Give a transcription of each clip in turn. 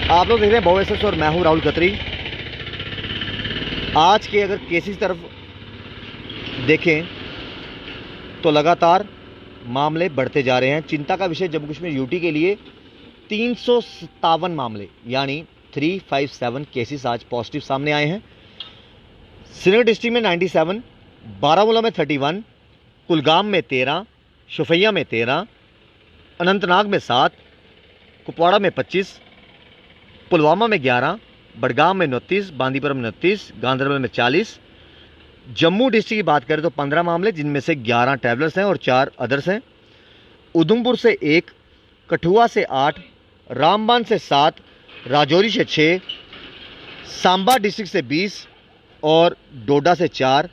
आप लोग देख रहे हैं बहुएसएस और मैं हूं राहुल खत्री। आज के अगर केसेस तरफ देखें तो लगातार मामले बढ़ते जा रहे हैं। चिंता का विषय जम्मू कश्मीर यूटी के लिए 357 मामले यानी 357 केसेस आज पॉजिटिव सामने आए हैं। श्रीनगर डिस्ट्रिक्ट में 97, बारामूला में 31, कुलगाम में 13, शोपियां में 13, अनंतनाग में 7, कुपवाड़ा में 25, पुलवामा में 11, बडगाम में 29, बांदीपुरम में 29, गांधरबल में 40। जम्मू डिस्ट्रिक्ट की बात करें तो 15 मामले, जिनमें से 11 ट्रैवलर्स हैं और 4 अदर्स हैं। उधमपुर से 1, कठुआ से 8, रामबन से 7, राजौरी से 6, सांबा डिस्ट्रिक्ट से 20 और डोडा से 4,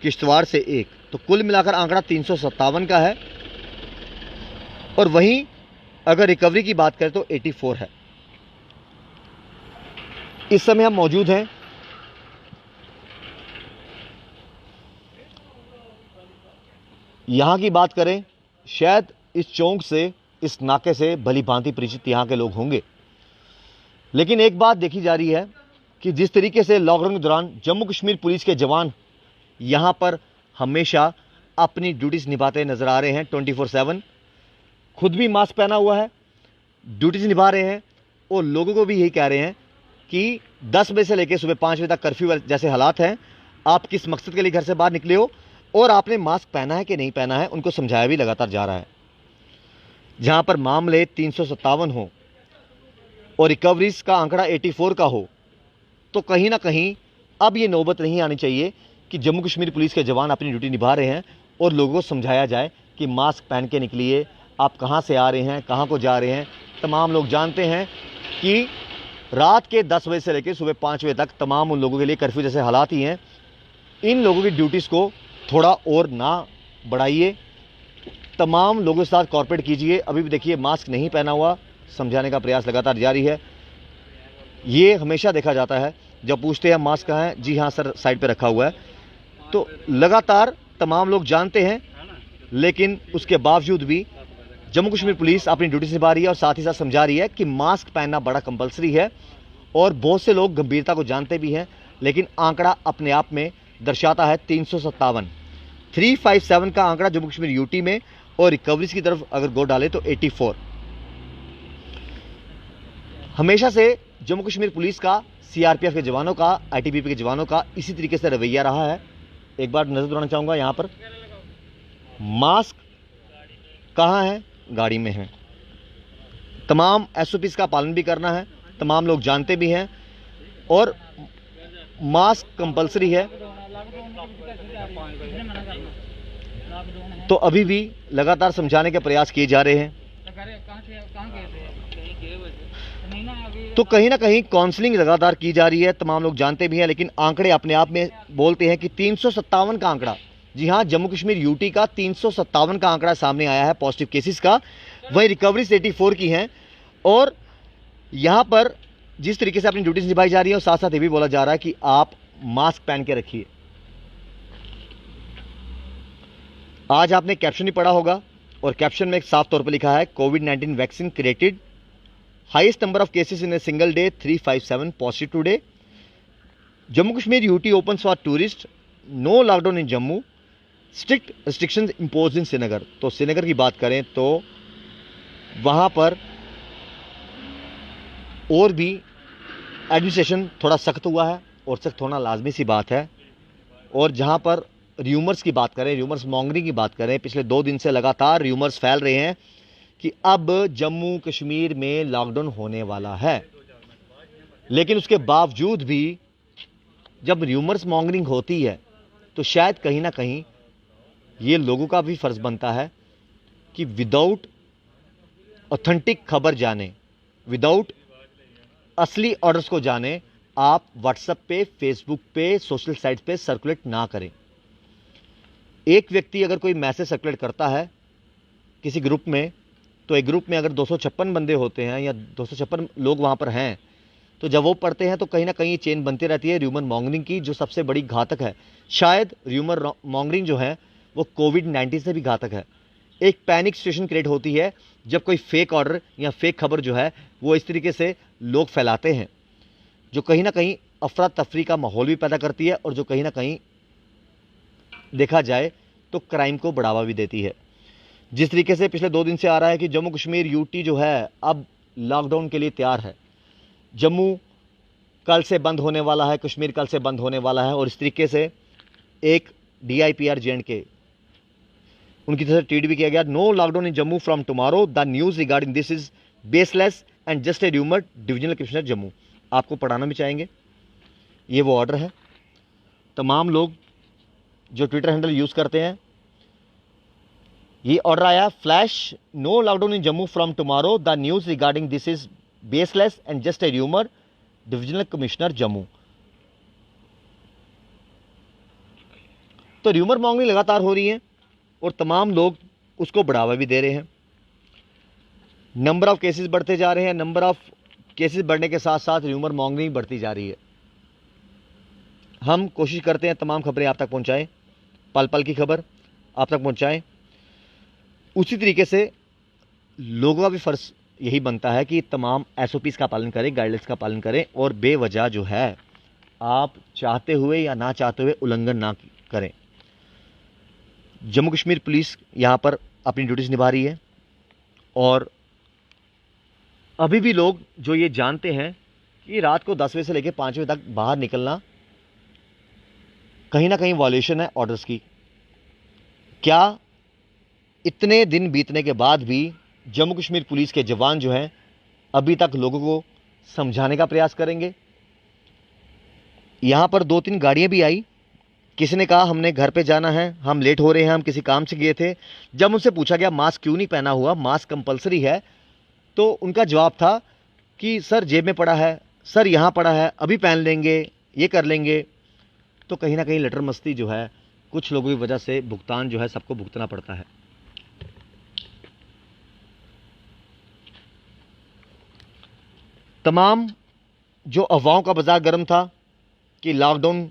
किश्तवाड़ से 1। तो कुल मिलाकर आंकड़ा 357 का है। और वहीं अगर रिकवरी की बात करें तो 84 है। इस समय हम मौजूद हैं यहां की बात करें, शायद इस चौक से, इस नाके से भली भांति परिचित यहां के लोग होंगे। लेकिन एक बात देखी जा रही है कि जिस तरीके से लॉकडाउन के दौरान जम्मू कश्मीर पुलिस के जवान यहां पर हमेशा अपनी ड्यूटीज निभाते नजर आ रहे हैं 24/7, खुद भी मास्क पहना हुआ है, ड्यूटीज निभा रहे हैं और लोगों को भी यही कह रहे हैं कि 10 बजे से लेकर सुबह 5 बजे तक कर्फ्यू जैसे हालात हैं, आप किस मकसद के लिए घर से बाहर निकले हो और आपने मास्क पहना है कि नहीं पहना है, उनको समझाया भी लगातार जा रहा है। जहां पर मामले 357 हो और रिकवरीज का आंकड़ा 84 का हो, तो कहीं ना कहीं अब ये नौबत नहीं आनी चाहिए कि जम्मू कश्मीर पुलिस के जवान अपनी ड्यूटी निभा रहे हैं और लोगों को समझाया जाए कि मास्क पहन के निकलिए, आप कहां से आ रहे हैं, कहां को जा रहे हैं। तमाम लोग जानते हैं कि रात के 10 बजे से लेकर सुबह 5 बजे तक तमाम उन लोगों के लिए कर्फ्यू जैसे हालात ही हैं। इन लोगों की ड्यूटीज़ को थोड़ा और ना बढ़ाइए, तमाम लोगों के साथ कॉर्पोरेट कीजिए। अभी भी देखिए मास्क नहीं पहना हुआ, समझाने का प्रयास लगातार जारी है। ये हमेशा देखा जाता है जब पूछते हैं मास्क कहाँ है, जी हाँ सर साइड पे रखा हुआ है। तो लगातार तमाम लोग जानते हैं, लेकिन उसके बावजूद भी जम्मू कश्मीर पुलिस अपनी ड्यूटी से निभा रही है और साथ ही साथ समझा रही है कि मास्क पहनना बड़ा कंपलसरी है। और बहुत से लोग गंभीरता को जानते भी हैं, लेकिन आंकड़ा अपने आप में दर्शाता है 357। 357 का आंकड़ा जम्मू कश्मीर यूटी में, और रिकवरीज की तरफ अगर गौर डाले तो 84। हमेशा से जम्मू कश्मीर पुलिस का, सीआरपीएफ के जवानों का, आईटीबीपी के जवानों का इसी तरीके से रवैया रहा है। एक बार नजर दौड़ाना चाहूंगा, यहां पर मास्क कहां है, गाड़ी में है। तमाम एसओपीज का पालन भी करना है, तमाम लोग जानते भी हैं, और मास्क कंपलसरी है। तो अभी भी लगातार समझाने के प्रयास किए जा रहे हैं। तो कहीं ना कहीं काउंसलिंग लगातार की जा रही है, तमाम लोग जानते भी हैं, लेकिन आंकड़े अपने आप में बोलते हैं कि 357 का आंकड़ा, जी हां, जम्मू कश्मीर यूटी का 357 का आंकड़ा सामने आया है पॉजिटिव केसेस का। वहीं रिकवरीज 84 की हैं। और यहां पर जिस तरीके से अपनी ड्यूटीज निभाई जा रही है, और साथ साथ ये भी बोला जा रहा है कि आप मास्क पहन के रखिए। आज आपने कैप्शन ही पढ़ा होगा, और कैप्शन में एक साफ तौर पर लिखा है, कोविड-19 vaccine created highest number of cases in a single day, 357 positive today. Jammu Kashmir UT opens for tourist, no lockdown in Jammu, strict restrictions imposed in Srinagar. तो श्रीनगर की बात करें तो वहां पर और भी एडमिनिस्ट्रेशन थोड़ा सख्त हुआ है, और सख्त होना लाजमी सी बात है। और जहां पर र्यूमर्स की बात करें, र्यूमर्स मॉन्गरिंग की बात करें, पिछले 2 दिन से लगातार र्यूमर्स फैल रहे हैं कि अब जम्मू कश्मीर में लॉकडाउन होने वाला है। लेकिन उसके बावजूद भी जब र्यूमर्स मॉन्गरिंग होती है, तो शायद कहीं ना कहीं ये लोगों का भी फर्ज बनता है कि विदाउट ऑथेंटिक खबर जाने, विदाउट असली ऑर्डर्स को जाने, आप व्हाट्सएप पे, फेसबुक पे, सोशल साइट पे सर्कुलेट ना करें। एक व्यक्ति अगर कोई मैसेज सर्कुलेट करता है किसी ग्रुप में, तो एक ग्रुप में अगर 256 बंदे होते हैं या 256 लोग वहां पर हैं, तो जब वो पढ़ते हैं तो कहीं ना कहीं चेन बनती रहती है र्यूमर मॉन्गरिंग की, जो सबसे बड़ी घातक है। शायद र्यूमर मॉन्गरिंग जो है वो कोविड-19 से भी घातक है। एक पैनिक सिचुएशन क्रिएट होती है जब कोई फेक ऑर्डर या फेक खबर जो है वो इस तरीके से लोग फैलाते हैं, जो कहीं ना कहीं अफरा तफरी का माहौल भी पैदा करती है और जो कहीं ना कहीं देखा जाए तो क्राइम को बढ़ावा भी देती है। जिस तरीके से पिछले 2 दिन से आ रहा है कि जम्मू कश्मीर यूटी जो है अब लॉकडाउन के लिए तैयार है, जम्मू कल से बंद होने वाला है, कश्मीर कल से बंद होने वाला है, और इस तरीके से एक DIPR J&K उनकी तरफ से ट्वीट भी किया गया, no lockdown in Jammu from tomorrow, the news regarding this is baseless and just a rumour, divisional commissioner Jammu. आपको पढ़ाना भी चाहेंगे, ये वो ऑर्डर है। तमाम लोग जो ट्विटर हैंडल यूज करते हैं, ये ऑर्डर आया, flash, no lockdown in Jammu from tomorrow, the news regarding this is baseless and just a rumour, divisional commissioner Jammu. तो र्यूमर मॉन्गरिंग लगातार हो रही है और तमाम लोग उसको बढ़ावा भी दे रहे हैं। नंबर ऑफ केसेस बढ़ते जा रहे हैं, नंबर ऑफ केसेस बढ़ने के साथ साथ र्यूमर मॉन्गरिंग बढ़ती जा रही है। हम कोशिश करते हैं तमाम खबरें आप तक पहुंचाएं, पल पल की खबर आप तक पहुंचाएं। उसी तरीके से लोगों का भी फर्ज यही बनता है कि तमाम SOPs का पालन करें, गाइडलाइंस का पालन करें और बेवजह जो है आप चाहते हुए या ना चाहते हुए उल्लंघन ना करें। जम्मू कश्मीर पुलिस यहाँ पर अपनी ड्यूटीज निभा रही है और अभी भी लोग जो ये जानते हैं कि रात को 10 बजे से लेकर 5 बजे तक बाहर निकलना कहीं ना कहीं वॉल्यूशन है ऑर्डर्स की, क्या इतने दिन बीतने के बाद भी जम्मू कश्मीर पुलिस के जवान जो हैं अभी तक लोगों को समझाने का प्रयास करेंगे? यहाँ पर 2-3 गाड़ियाँ भी आई, किसी ने कहा हमने घर पे जाना है, हम लेट हो रहे हैं, हम किसी काम से गए थे। जब उनसे पूछा गया मास्क क्यों नहीं पहना हुआ, मास्क कंपलसरी है, तो उनका जवाब था कि सर जेब में पड़ा है, सर यहाँ पड़ा है, अभी पहन लेंगे, ये कर लेंगे। तो कहीं ना कहीं लटर मस्ती जो है कुछ लोगों की वजह से भुगतान जो है सबको भुगतना पड़ता है। तमाम जो अफवाहों का बाजार गर्म था कि लॉकडाउन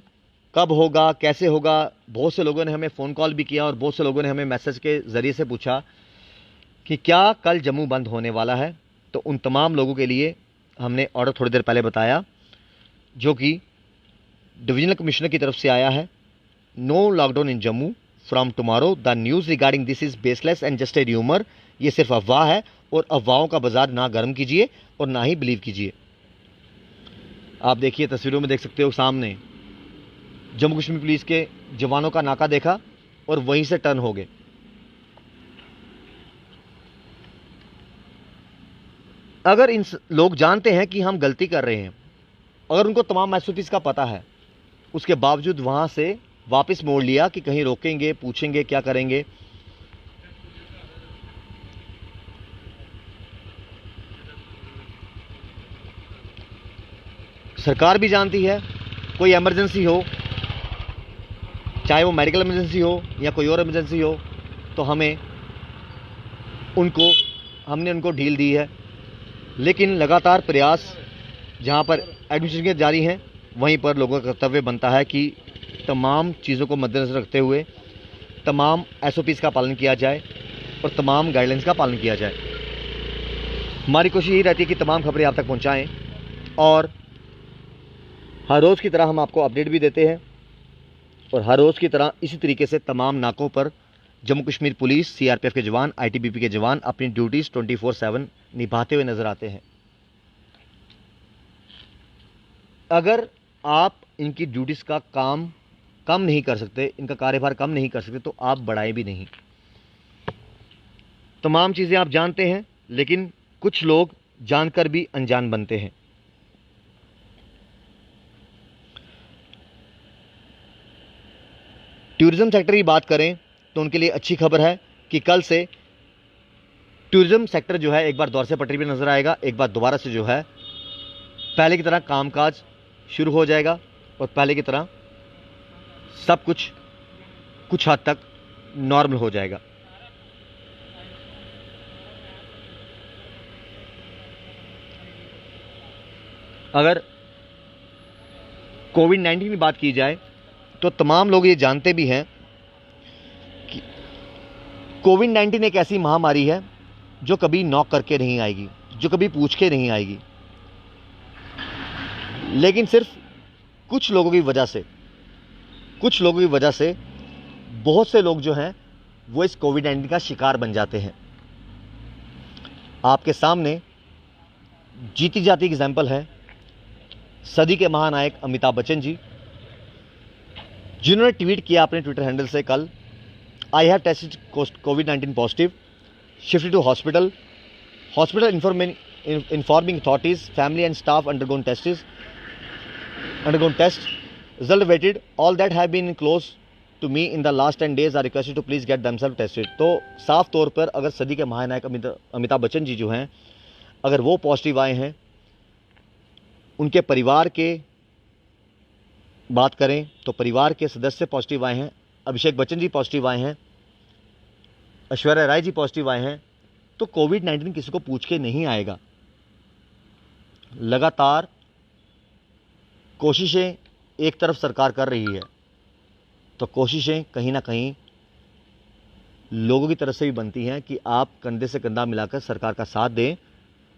कब होगा, कैसे होगा, बहुत से लोगों ने हमें फ़ोन कॉल भी किया और बहुत से लोगों ने हमें मैसेज के ज़रिए से पूछा कि क्या कल जम्मू बंद होने वाला है। तो उन तमाम लोगों के लिए हमने ऑर्डर थोड़ी देर पहले बताया, जो कि डिविजनल कमिश्नर की तरफ से आया है, no lockdown in Jammu from tomorrow, the news regarding this is baseless and just a rumour. ये सिर्फ अफवाह है और अफवाहों का बाजार ना गर्म कीजिए और ना ही बिलीव कीजिए। आप देखिए, तस्वीरों में देख सकते हो, सामने जम्मू कश्मीर पुलिस के जवानों का नाका देखा और वहीं से टर्न हो गए। अगर इन लोग जानते हैं कि हम गलती कर रहे हैं, अगर उनको तमाम SOPs का पता है, उसके बावजूद वहां से वापस मोड़ लिया कि कहीं रोकेंगे, पूछेंगे, क्या करेंगे। सरकार भी जानती है कोई इमरजेंसी हो, चाहे वो मेडिकल इमरजेंसी हो या कोई और इमरजेंसी हो, तो हमने उनको ढील दी है। लेकिन लगातार प्रयास जहां पर एडमिनिस्ट्रेशन जारी हैं, वहीं पर लोगों का कर्तव्य बनता है कि तमाम चीज़ों को मद्देनजर रखते हुए तमाम SOPs का पालन किया जाए और तमाम गाइडलाइंस का पालन किया जाए। हमारी कोशिश यही रहती है कि तमाम खबरें आप तक पहुंचाएं और हर रोज़ की तरह हम आपको अपडेट भी देते हैं और हर रोज़ की तरह इसी तरीके से तमाम नाकों पर जम्मू कश्मीर पुलिस, CRPF के जवान, ITBP के जवान अपनी ड्यूटीज़ 24/7 निभाते हुए नज़र आते हैं। अगर आप इनकी ड्यूटीज़ का काम कम नहीं कर सकते, इनका कार्यभार कम नहीं कर सकते, तो आप बढ़ाएं भी नहीं। तमाम चीज़ें आप जानते हैं, लेकिन कुछ लोग जानकर भी अनजान बनते हैं। टूरिज्म सेक्टर की बात करें तो उनके लिए अच्छी खबर है कि कल से टूरिज्म सेक्टर जो है एक बार दौर से पटरी पर नजर आएगा, एक बार दोबारा से जो है पहले की तरह कामकाज शुरू हो जाएगा और पहले की तरह सब कुछ हद तक नॉर्मल हो जाएगा। अगर कोविड-19 की बात की जाए तो तमाम लोग ये जानते भी हैं कि कोविड-19 एक ऐसी महामारी है जो कभी नॉक करके नहीं आएगी, जो कभी पूछ के नहीं आएगी, लेकिन सिर्फ कुछ लोगों की वजह से बहुत से लोग जो हैं वो इस कोविड-19 का शिकार बन जाते हैं। आपके सामने जीती जाती एग्जाम्पल है सदी के महानायक अमिताभ बच्चन जी, जिन्होंने ट्वीट किया अपने ट्विटर हैंडल से कल, आई हैव टेस्टेड कोविड-19 positive, shifted to hospital informing authorities, family and staff undergone test, result waited, all that have been close to me in the last 10 days are requested to please get themselves tested. तो साफ तौर पर अगर सदी के महानायक अमिताभ बच्चन जी जो हैं, अगर वो पॉजिटिव आए हैं, उनके परिवार के बात करें तो परिवार के सदस्य पॉजिटिव आए हैं, अभिषेक बच्चन जी पॉजिटिव आए हैं, ऐश्वर्या राय जी पॉजिटिव आए हैं, तो कोविड-19 किसी को पूछ के नहीं आएगा। लगातार कोशिशें एक तरफ सरकार कर रही है, तो कोशिशें कहीं ना कहीं लोगों की तरफ से भी बनती हैं कि आप कंधे से कंधा मिलाकर सरकार का साथ दें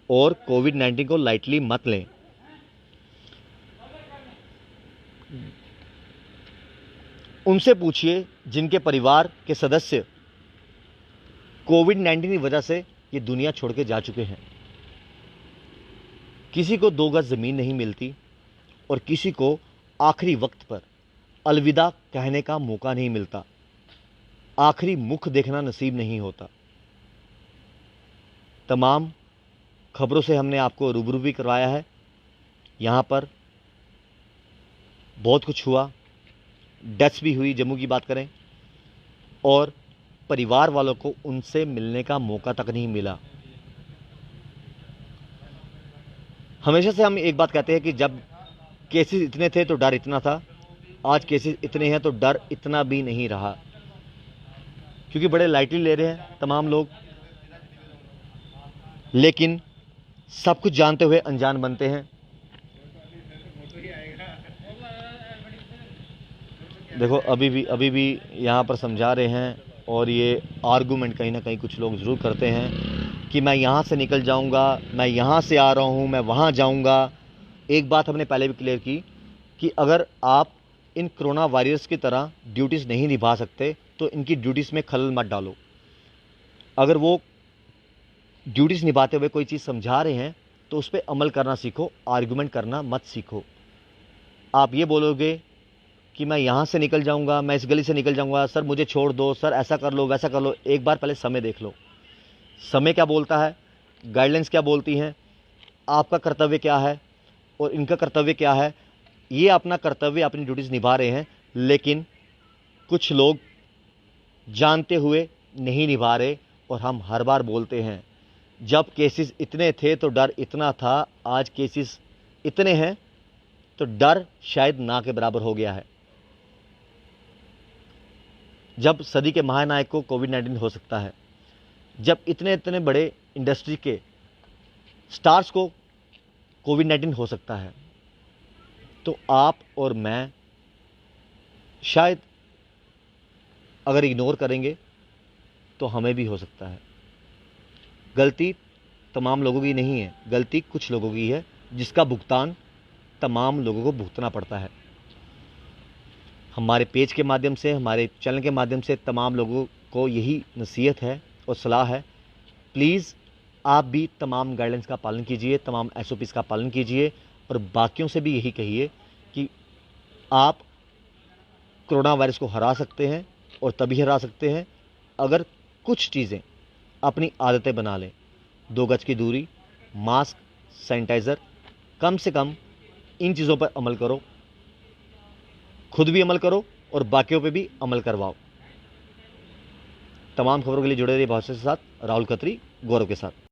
और कोविड-19 को लाइटली मत लें। उनसे पूछिए जिनके परिवार के सदस्य कोविड-19 की वजह से ये दुनिया छोड़ के जा चुके हैं। किसी को 2 गज ज़मीन नहीं मिलती और किसी को आखिरी वक्त पर अलविदा कहने का मौका नहीं मिलता, आखिरी मुख देखना नसीब नहीं होता। तमाम खबरों से हमने आपको रूबरू भी करवाया है। यहाँ पर बहुत कुछ हुआ, डेथ्स भी हुई, जम्मू की बात करें, और परिवार वालों को उनसे मिलने का मौका तक नहीं मिला। हमेशा से हम एक बात कहते हैं कि जब केसेस इतने थे तो डर इतना था, आज केसेस इतने हैं तो डर इतना भी नहीं रहा, क्योंकि बड़े लाइटली ले रहे हैं तमाम लोग। लेकिन सब कुछ जानते हुए अनजान बनते हैं। देखो अभी भी यहाँ पर समझा रहे हैं, और ये आर्गूमेंट कहीं ना कहीं कुछ लोग ज़रूर करते हैं कि मैं यहाँ से निकल जाऊँगा, मैं यहाँ से आ रहा हूँ, मैं वहाँ जाऊँगा। एक बात हमने पहले भी क्लियर की कि अगर आप इन कोरोना वॉरियर्स की तरह ड्यूटीज़ नहीं निभा सकते तो इनकी ड्यूटीज़ में खलल मत डालो। अगर वो ड्यूटीज़ निभाते हुए कोई चीज़ समझा रहे हैं तो उस पर अमल करना सीखो, आर्गूमेंट करना मत सीखो। आप ये बोलोगे कि मैं यहाँ से निकल जाऊँगा, मैं इस गली से निकल जाऊँगा, सर मुझे छोड़ दो, सर ऐसा कर लो वैसा कर लो। एक बार पहले समय देख लो, समय क्या बोलता है, गाइडलाइंस क्या बोलती हैं, आपका कर्तव्य क्या है और इनका कर्तव्य क्या है। ये अपना कर्तव्य, अपनी ड्यूटीज़ निभा रहे हैं, लेकिन कुछ लोग जानते हुए नहीं निभा रहे। और हम हर बार बोलते हैं, जब केसेस इतने थे तो डर इतना था, आज केसेस इतने हैं तो डर शायद ना के बराबर हो गया है। जब सदी के महानायक को कोविड-19 हो सकता है, जब इतने इतने बड़े इंडस्ट्री के स्टार्स को कोविड-19 हो सकता है, तो आप और मैं शायद अगर इग्नोर करेंगे तो हमें भी हो सकता है। गलती तमाम लोगों की नहीं है, गलती कुछ लोगों की है, जिसका भुगतान तमाम लोगों को भुगतना पड़ता है। हमारे पेज के माध्यम से, हमारे चैनल के माध्यम से तमाम लोगों को यही नसीहत है और सलाह है, प्लीज़ आप भी तमाम गाइडलाइंस का पालन कीजिए, तमाम SOPs का पालन कीजिए, और बाकियों से भी यही कहिए कि आप कोरोना वायरस को हरा सकते हैं, और तभी हरा सकते हैं अगर कुछ चीज़ें अपनी आदतें बना लें। 2 गज की दूरी, मास्क, सैनिटाइज़र, कम से कम इन चीज़ों पर अमल करो, खुद भी अमल करो और बाकियों पे भी अमल करवाओ। तमाम खबरों के लिए जुड़े रहिए बहुत से साथ। राहुल खत्री, गौरव के साथ।